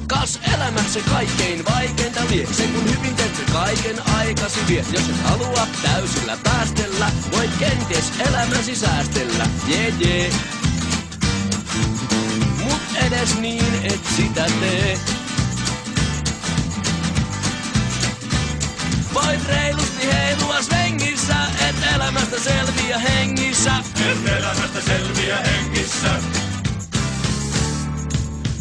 Kas elämässä kaikkein vaikeinta lie, sen kun hyvin teet se kaiken aikasi vie. Jos et halua täysillä päästellä, voit kenties elämäsi säästellä. Jee. Mut edes niin et sitä tee. Voit reilusti heilua svengissä, et elämästä selviä hengissä. Et elämästä selviä hengissä.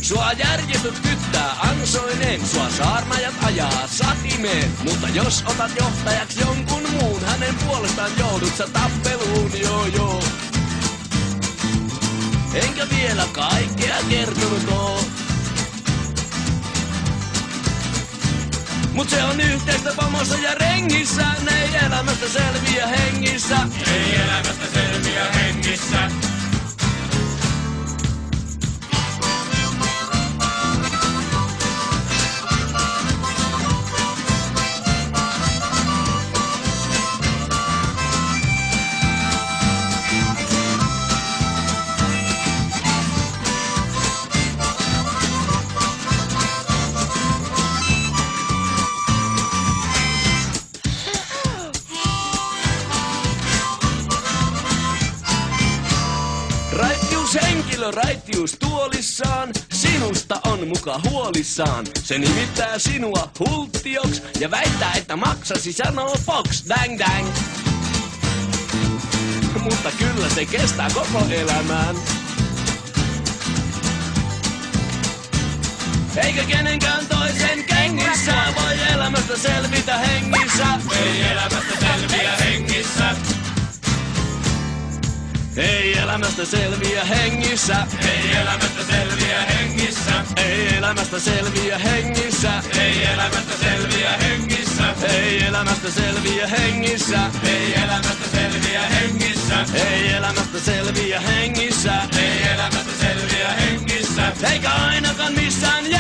Sua järjestöt kyttää ansoineen, sua saarnaajat ajaa satimeen. Mutta jos otat johtajaksi jonkun muun, hänen puolestaan joudut sä tappeluun, joo. Enkä vielä kaikkea kertonut oo. Mut se on yhteistä pomossa ja rengissä, ei elämästä selviä hengissä. Ei elämästä selviä hengissä. Henkilö raittius tuolissaan, sinusta on muka huolissaan. Se nimittää sinua hulttioks ja väittää, että maksasi sanoo Fox, dang. Mutta kyllä se kestää koko elämän. Eikä kenenkään toisen kengissä voi elämästä selvitä hengissä. Ei elämästä selviä hengissä. Ei elämästä selviä hengissä. Ei elämästä selviä hengissä. Ei elämästä selviä hengissä. Ei elämästä selviä hengissä. Ei elämästä selviä hengissä. Ei elämästä selviä hengissä. Ei elämästä selviä hengissä. Ei elämästä selviä hengissä. Eikä ainakaan missään